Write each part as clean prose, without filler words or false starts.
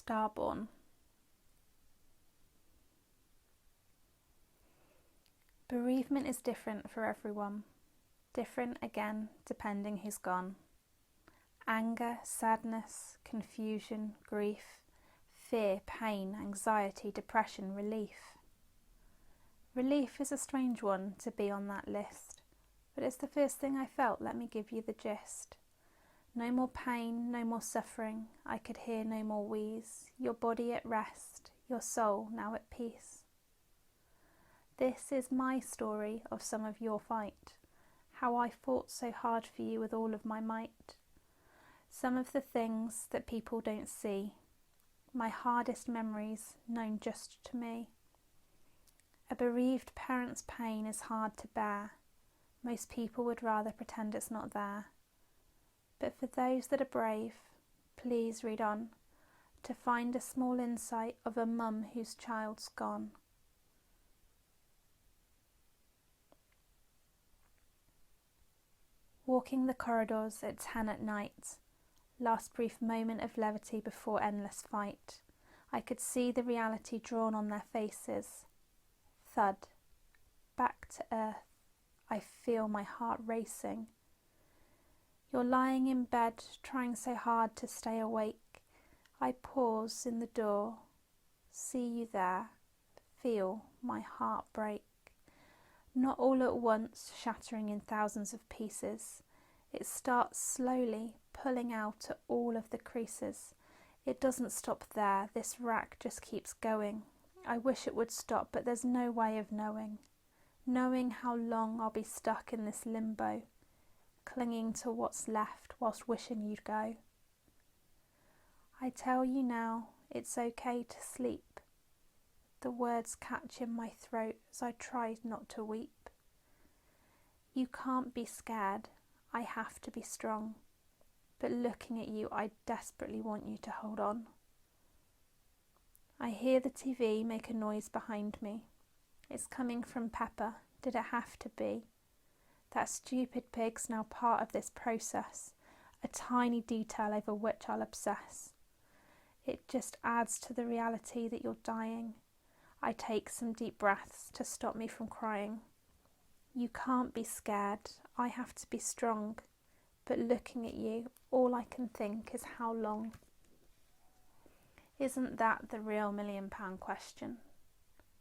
Starborn. Bereavement is different for everyone, different again depending who's gone. Anger, sadness, confusion, grief, fear, pain, anxiety, depression, relief. Relief is a strange one to be on that list, but it's the first thing I felt. Let me give you the gist. No more pain, no more suffering, I could hear no more wheeze, your body at rest, your soul now at peace. This is my story of some of your fight, how I fought so hard for you with all of my might. Some of the things that people don't see, my hardest memories known just to me. A bereaved parent's pain is hard to bear. Most people would rather pretend it's not there. But for those that are brave, please read on to find a small insight of a mum whose child's gone. Walking the corridors at 10 at night, last brief moment of levity before endless fight, I could see the reality drawn on their faces. Thud, back to earth, I feel my heart racing. You're lying in bed, trying so hard to stay awake. I pause in the door, see you there, feel my heart break. Not all at once, shattering in thousands of pieces. It starts slowly, pulling out at all of the creases. It doesn't stop there, this rack just keeps going. I wish it would stop, but there's no way of knowing how long I'll be stuck in this limbo, clinging to what's left whilst wishing you'd go. I tell you now, it's okay to sleep. The words catch in my throat as I try not to weep. You can't be scared, I have to be strong. But looking at you, I desperately want you to hold on. I hear the TV make a noise behind me. It's coming from Pepper, did it have to be? That stupid pig's now part of this process, a tiny detail over which I'll obsess. It just adds to the reality that you're dying. I take some deep breaths to stop me from crying. You can't be scared, I have to be strong. But looking at you, all I can think is how long. Isn't that the real £1 million question?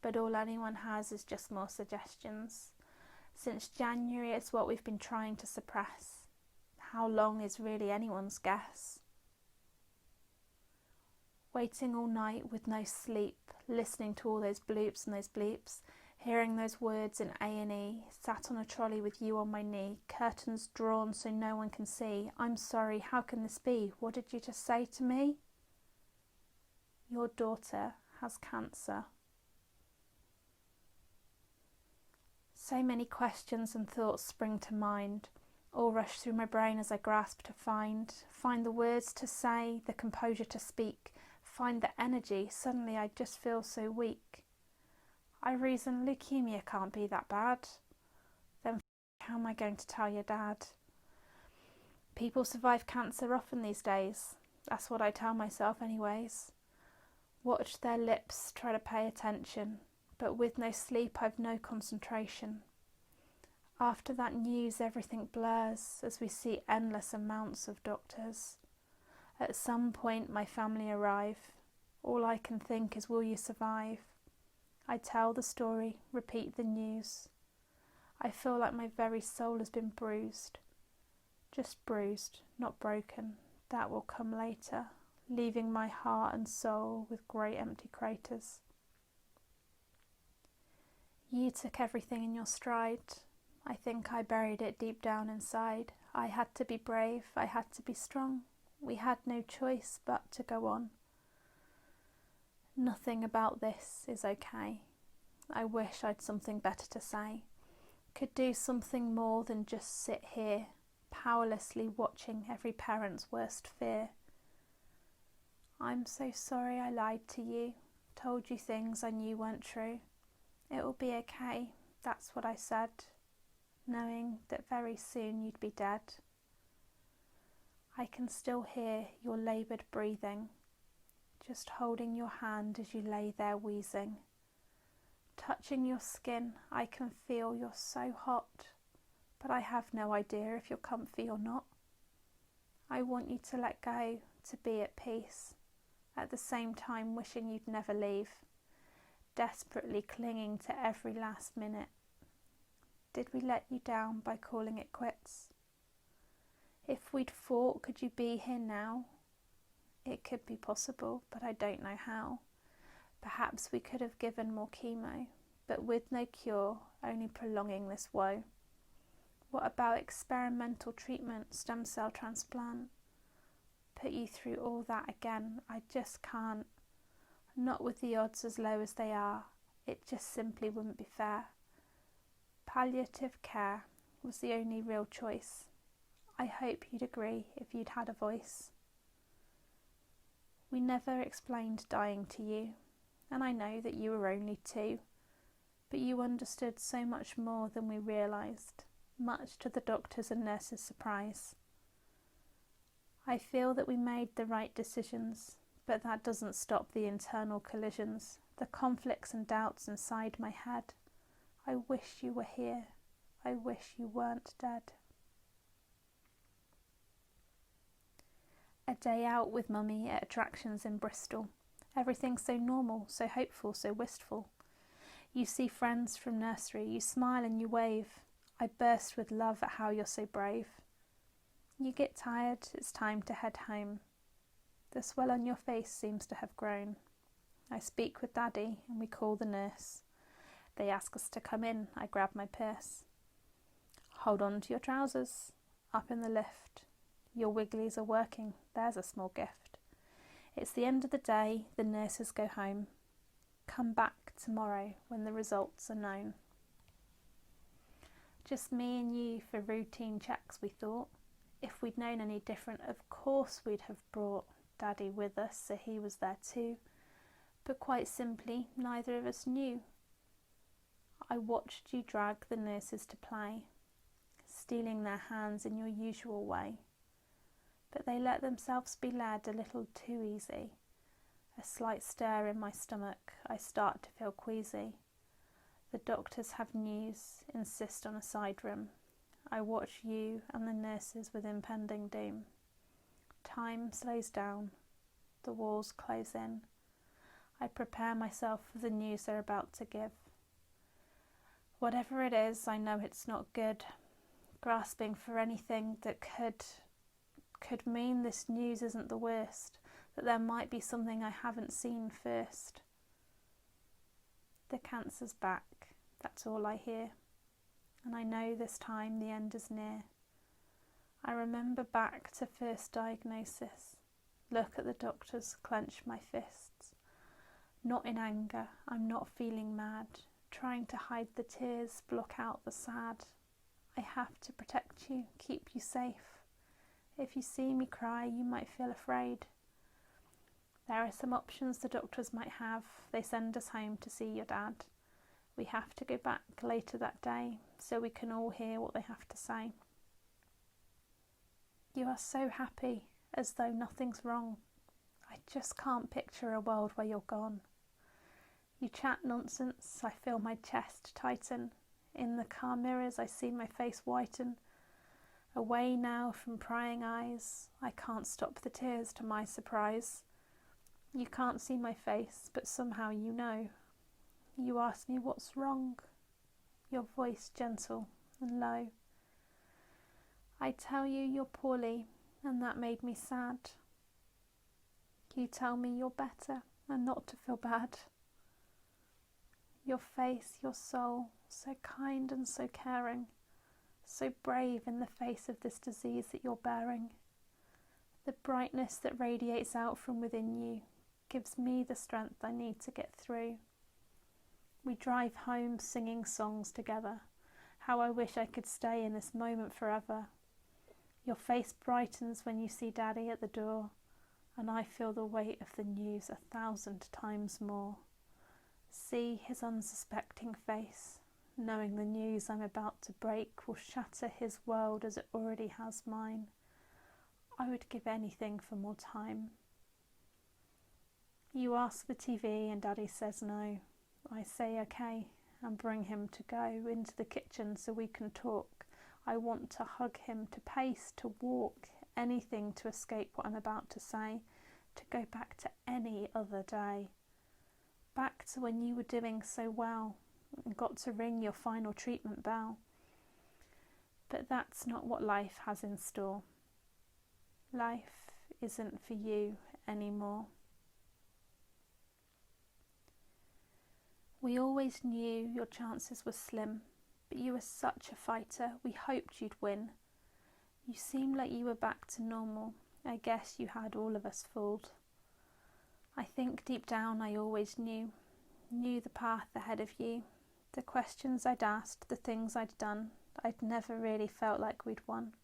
But all anyone has is just more suggestions. Since January, it's what we've been trying to suppress. How long is really anyone's guess? Waiting all night with no sleep, listening to all those bloops and those bleeps, hearing those words in A&E, sat on a trolley with you on my knee, curtains drawn so no one can see. I'm sorry, how can this be? What did you just say to me? Your daughter has cancer. So many questions and thoughts spring to mind, all rush through my brain as I grasp to find the words to say, the composure to speak, find the energy. Suddenly I just feel so weak. I reason leukemia can't be that bad. Then how am I going to tell your dad? People survive cancer often these days. That's what I tell myself anyways. Watch their lips, try to pay attention, but with no sleep I've no concentration. After that news everything blurs as we see endless amounts of doctors. At some point my family arrive. All I can think is, will you survive? I tell the story, repeat the news. I feel like my very soul has been bruised. Just bruised, not broken. That will come later, leaving my heart and soul with great empty craters. You took everything in your stride. I think I buried it deep down inside. I had to be brave, I had to be strong. We had no choice but to go on. Nothing about this is okay. I wish I'd something better to say. Could do something more than just sit here, powerlessly watching every parent's worst fear. I'm so sorry I lied to you, told you things I knew weren't true. It will be okay, that's what I said, knowing that very soon you'd be dead. I can still hear your laboured breathing, just holding your hand as you lay there wheezing. Touching your skin, I can feel you're so hot, but I have no idea if you're comfy or not. I want you to let go, to be at peace, at the same time wishing you'd never leave, desperately clinging to every last minute. Did we let you down by calling it quits? If we'd fought, could you be here now? It could be possible, but I don't know how. Perhaps we could have given more chemo, but with no cure, only prolonging this woe. What about experimental treatment, stem cell transplant? Put you through all that again? I just can't. Not with the odds as low as they are. It just simply wouldn't be fair. Palliative care was the only real choice. I hope you'd agree if you'd had a voice. We never explained dying to you, and I know that you were only 2, but you understood so much more than we realised, much to the doctors' and nurses' surprise. I feel that we made the right decisions, but that doesn't stop the internal collisions, the conflicts and doubts inside my head. I wish you were here. I wish you weren't dead. A day out with Mummy at attractions in Bristol. Everything so normal, so hopeful, so wistful. You see friends from nursery, you smile and you wave. I burst with love at how you're so brave. You get tired, it's time to head home. The swell on your face seems to have grown. I speak with Daddy and we call the nurse. They ask us to come in, I grab my purse. Hold on to your trousers, up in the lift. Your wigglies are working, there's a small gift. It's the end of the day, the nurses go home. Come back tomorrow when the results are known. Just me and you for routine checks, we thought. If we'd known any different, of course we'd have brought Daddy with us so he was there too. But quite simply, neither of us knew. I watched you drag the nurses to play, stealing their hands in your usual way. But they let themselves be led a little too easy. A slight stir in my stomach, I start to feel queasy. The doctors have news, insist on a side room. I watch you and the nurses with impending doom. Time slows down, the walls close in. I prepare myself for the news they're about to give. Whatever it is, I know it's not good. Grasping for anything that could mean this news isn't the worst, that there might be something I haven't seen first. The cancer's back, that's all I hear, and I know this time the end is near. I remember back to first diagnosis, look at the doctors, clench my fists. Not in anger, I'm not feeling mad, trying to hide the tears, block out the sad. I have to protect you, keep you safe. If you see me cry, you might feel afraid. There are some options the doctors might have. They send us home to see your dad. We have to go back later that day so we can all hear what they have to say. You are so happy, as though nothing's wrong. I just can't picture a world where you're gone. You chat nonsense, I feel my chest tighten. In the car mirrors I see my face whiten. Away now from prying eyes, I can't stop the tears to my surprise. You can't see my face, but somehow you know. You ask me what's wrong, your voice gentle and low. I tell you you're poorly, and that made me sad. You tell me you're better, and not to feel bad. Your face, your soul, so kind and so caring, so brave in the face of this disease that you're bearing. The brightness that radiates out from within you gives me the strength I need to get through. We drive home singing songs together. How I wish I could stay in this moment forever. Your face brightens when you see Daddy at the door, and I feel the weight of the news 1,000 times more. See his unsuspecting face, knowing the news I'm about to break will shatter his world as it already has mine. I would give anything for more time. You ask for TV and Daddy says no. I say okay and bring him to go into the kitchen so we can talk. I want to hug him, to pace, to walk, anything to escape what I'm about to say, to go back to any other day. Back to when you were doing so well and got to ring your final treatment bell. But that's not what life has in store. Life isn't for you anymore. We always knew your chances were slim, but you were such a fighter, we hoped you'd win. You seemed like you were back to normal. I guess you had all of us fooled. I think deep down I always knew the path ahead of you, the questions I'd asked, the things I'd done. I'd never really felt like we'd won.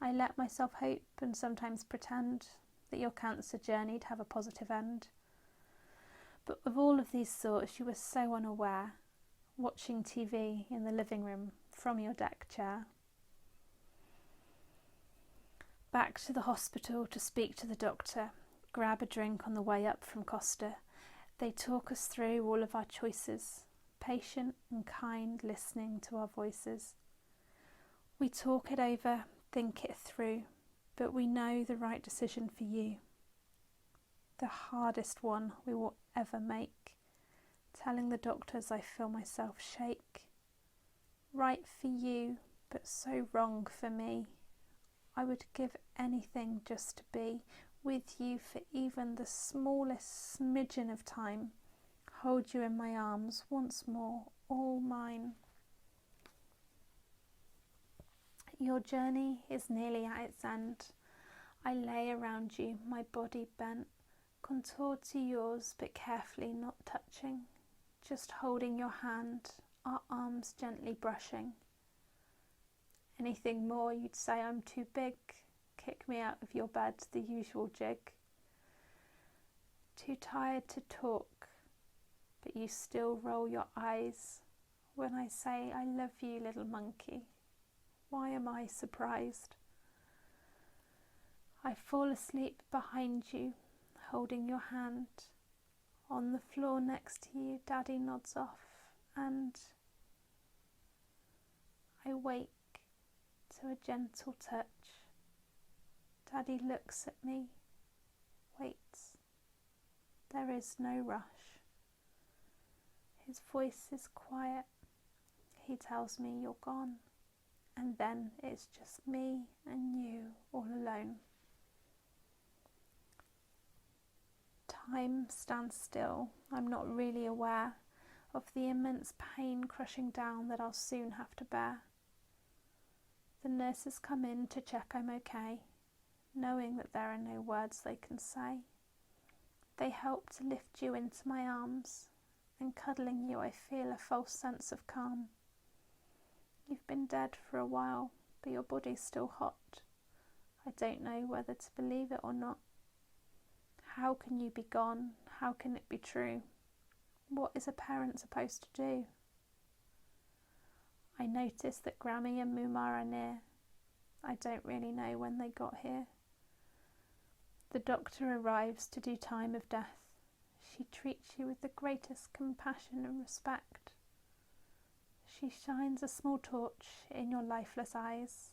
I let myself hope and sometimes pretend that your cancer journey'd have a positive end. But of all of these thoughts, you were so unaware, watching TV in the living room from your deck chair. Back to the hospital to speak to the doctor, grab a drink on the way up from Costa. They talk us through all of our choices, patient and kind, listening to our voices. We talk it over, think it through, but we know the right decision for you. The hardest one we will ever make. Telling the doctors I feel myself shake. Right for you, but so wrong for me. I would give anything just to be with you for even the smallest smidgen of time. Hold you in my arms once more, all mine. Your journey is nearly at its end. I lay around you, my body bent, contoured to yours but carefully not touching, just holding your hand, our arms gently brushing. Anything more you'd say I'm too big, kick me out of your bed, the usual jig. Too tired to talk, but you still roll your eyes when I say I love you, little monkey. Why am I surprised? I fall asleep behind you, holding your hand. On the floor next to you, Daddy nods off, and I wake to a gentle touch. Daddy looks at me, waits. There is no rush. His voice is quiet. He tells me you're gone, and then it's just me and you all alone. Time stands still. I'm not really aware of the immense pain crushing down that I'll soon have to bear. The nurses come in to check I'm okay, knowing that there are no words they can say. They help to lift you into my arms, and cuddling you I feel a false sense of calm. You've been dead for a while, but your body's still hot. I don't know whether to believe it or not. How can you be gone? How can it be true? What is a parent supposed to do? I notice that Grammy and Mumar are near. I don't really know when they got here. The doctor arrives to do time of death. She treats you with the greatest compassion and respect. She shines a small torch in your lifeless eyes,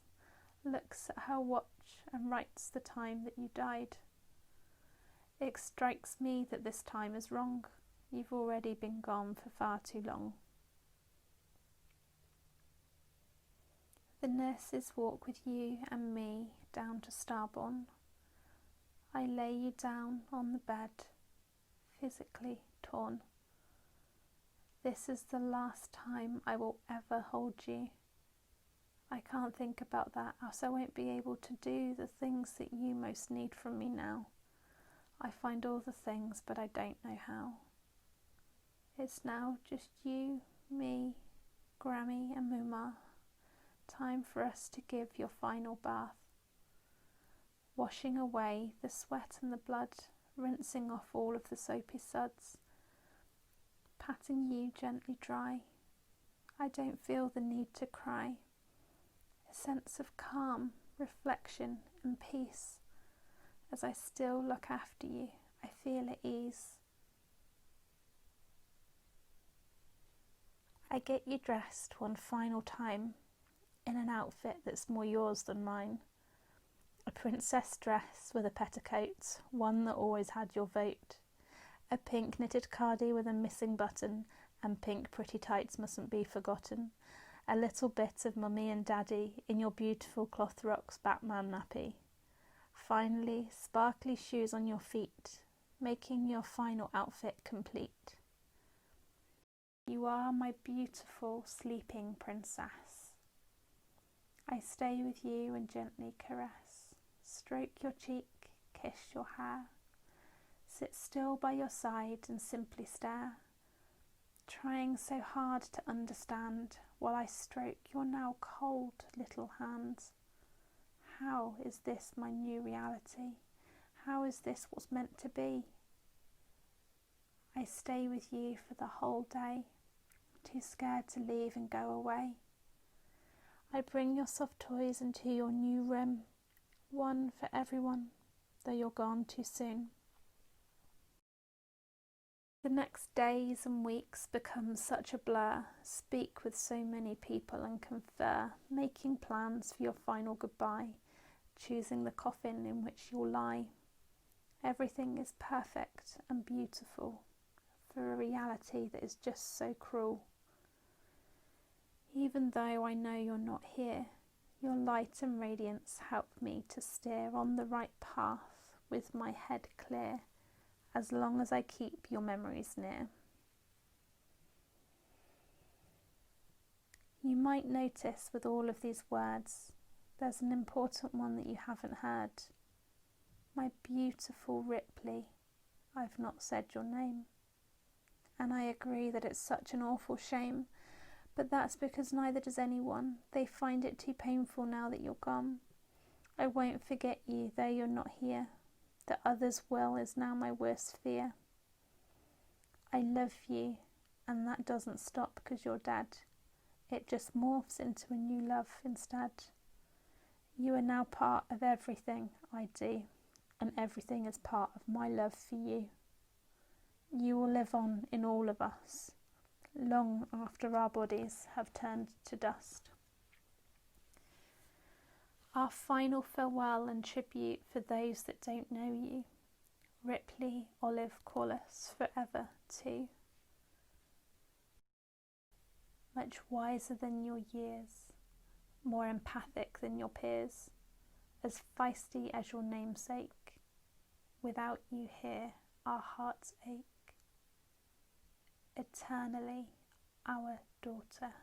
looks at her watch and writes the time that you died. It strikes me that this time is wrong. You've already been gone for far too long. The nurses walk with you and me down to Starborn. I lay you down on the bed, physically torn. This is the last time I will ever hold you. I can't think about that, else I won't be able to do the things that you most need from me now. I find all the things, but I don't know how. It's now just you, me, Grammy and Mumar. Time for us to give your final bath. Washing away the sweat and the blood, rinsing off all of the soapy suds. Patting you gently dry. I don't feel the need to cry. A sense of calm, reflection and peace. As I still look after you, I I feel at ease. I get you dressed one final time in an outfit that's more yours than mine. A princess dress with a petticoat, one that always had your vote. A pink knitted cardie with a missing button, and pink pretty tights mustn't be forgotten. A little bit of mummy and daddy in your beautiful cloth rocks Batman nappy. Finally, sparkly shoes on your feet, making your final outfit complete. You are my beautiful sleeping princess. I stay with you and gently caress, stroke your cheek, kiss your hair, sit still by your side and simply stare, trying so hard to understand while I stroke your now cold little hands. How is this my new reality? How is this what's meant to be? I stay with you for the whole day, too scared to leave and go away. I bring your soft toys into your new room, one for everyone, though you're gone too soon. The next days and weeks become such a blur, speak with so many people and confer, making plans for your final goodbye, choosing the coffin in which you'll lie. Everything is perfect and beautiful for a reality that is just so cruel. Even though I know you're not here, your light and radiance help me to steer on the right path with my head clear, as long as I keep your memories near. You might notice with all of these words, there's an important one that you haven't heard. My beautiful Ripley, I've not said your name. And I agree that it's such an awful shame, but that's because neither does anyone. They find it too painful now that you're gone. I won't forget you, though you're not here. That others will is now my worst fear. I love you, and that doesn't stop because you're dead. It just morphs into a new love instead. You are now part of everything I do, and everything is part of my love for you. You will live on in all of us, long after our bodies have turned to dust. Our final farewell and tribute for those that don't know you. Ripley, Olive, call us forever too. Much wiser than your years, more empathic than your peers, as feisty as your namesake. Without you here, our hearts ache. Eternally, our daughter.